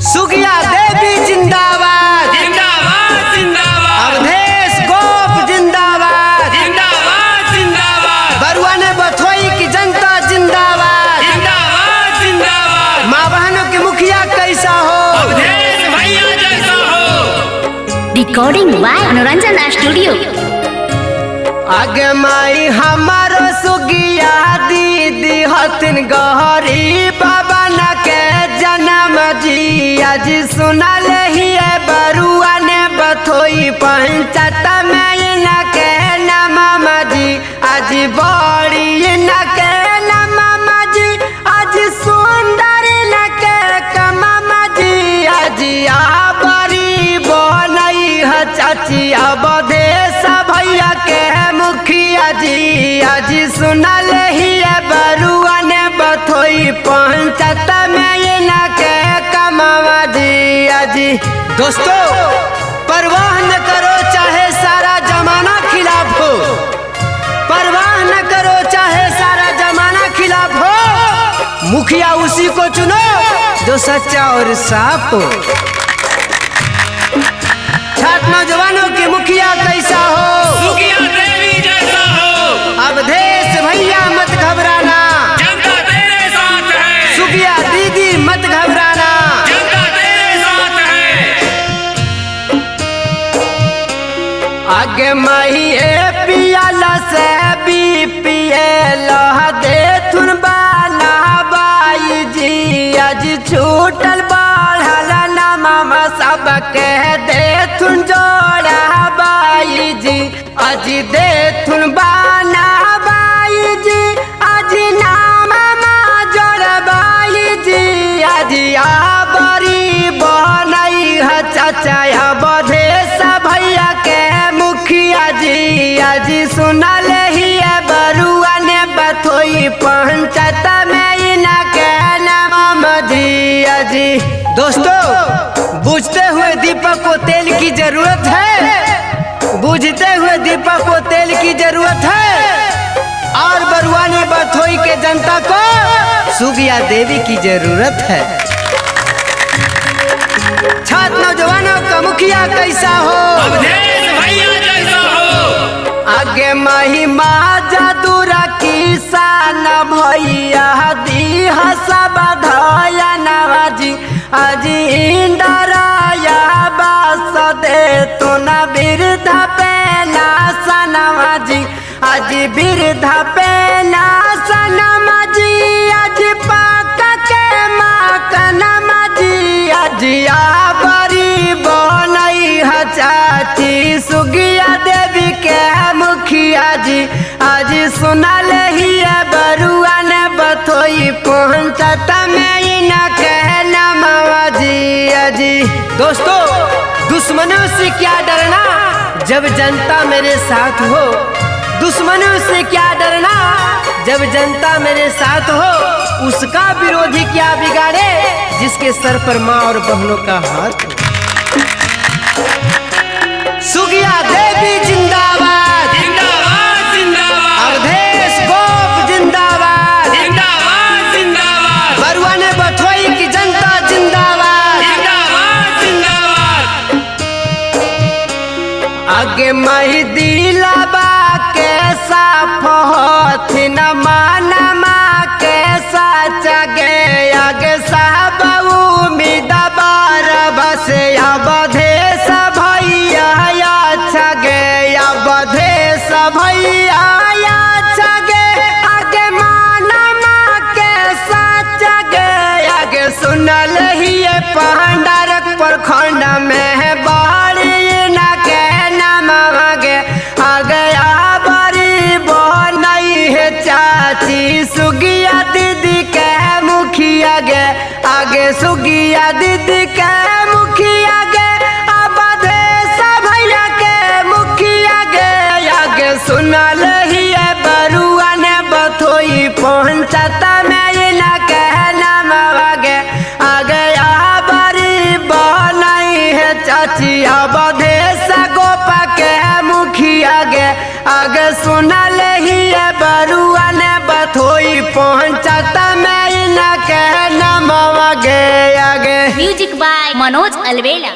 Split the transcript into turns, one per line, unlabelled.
सुगिया देवी जिंदाबाद
जिंदाबाद जिंदाबाद।
अवधेश गोप जिंदाबाद
जिंदाबाद जिंदाबाद।
बरुआ ने बथोई की जनता जिंदाबाद
जिंदाबाद जिंदाबाद।
माँ बहनों के मुखिया कैसा हो
अवधेश भैया जैसा हो।
रिकॉर्डिंग बाय मनोरंजन स्टूडियो।
आगे माई हमारो सुगिया दीदी हथिन गहरी बाबा न के जन्म जी आज सुनल ही बरुआ ने बथोई पंचायत में न के नम जी आज बड़ी न के नम जी आज सुंदर न के कमम जी आज बड़ी बनई है चाची अवधेश भैया के मुखिया जी आज सुनल ही बरुआ ने बथोई पंचायत में ये न के कमावा जी आज। दोस्तों परवाह न करो चाहे सारा जमाना खिलाफ हो, परवाह न करो चाहे सारा जमाना खिलाफ हो, मुखिया उसी को चुनो जो सच्चा और साफ हो। छात्र नौजवानों के मुखिया कैसा हो
सुगिया देवी जैसा हो।
अवधेश भैया मत घबराना,
जनता तेरे साथ है।
सुगिया दीदी मत घबराना।
जनता तेरे साथ है।
आगे माही पियाला से भी पिए लह दे थुन बाला बाई जी आज छूटल बढ़ल नाम सब कह दे थुन जोड़ा बाई जी आज दे थुन बाना बाई जी आज नाम जोड़ बाई जी आज बड़ी बनई है चाचा अवधेश भैया के मुखिया जी आज सुनल ही बरुआ ने बथोई पंचायत में न के नाम जी आज। दोस्तों बुझते हुए दीपक को तेल की जरूरत है, बुझते हुए दीपक को तेल की जरूरत है और बरुआ ने बथोई के जनता को सुगिया देवी की जरूरत है। छात्र नौजवानों का मुखिया कैसा हो
अवधेश भैया जैसा हो।
आगे महिमा जादूरा किसान भैया दी सब धया नवाजी आज इंदराया बास दे तो न बिरधा पेना सनवाजी आज बिरधा पेना सनमाजी आज पाका के माकनमाजी आज बड़ी बनई है चाची सुगिया देवी के मुखिया जी आज सुनल ही बरुआ ने बथोई पंचायत में न कहना जी आज। दोस्तों दुश्मनों से क्या डरना जब जनता मेरे साथ हो, दुश्मनों से क्या डरना जब जनता मेरे साथ हो, उसका विरोधी क्या बिगाड़े जिसके सर पर माँ और बहनों का हाथ हो। सुगिया देवी जिंदाबाद
जिंदाबाद जिंदाबाद।
अवधेश गोप जिंदाबाद
जिंदाबाद जिंदाबाद।
बरुआ ने बथोई की जनता जिंदाबाद
जिंदाबाद जिंदाबाद।
आगे मही दिलाबा के साफ होती न मानमा के साचा गे आगे साहब उम्मीद बार बस अवधेश भैया अच्छा गे अवधेश भैया अच्छा गे आगे मानमा के साचा गे आगे सुनल ही पांडरक प्रखंड में बाड़ी न के नाम आगे आगे बड़ी बनई है चाची सुगिया दीदी के मुखिया गे आगे सुगिया दीदी के मुखिया गे अवधेश भैया के मुखिया गे आगे सुनल ही बरुआ ने बथोई पंचायत में न कहना आगे आगे बड़ी बनई है चाची अवधेश गोपा के मुखिया गे आगे सुनल ही बरुआ ने बथोई पंचायत में न कहना आगे आगे।
Music by Manoj अलवेला।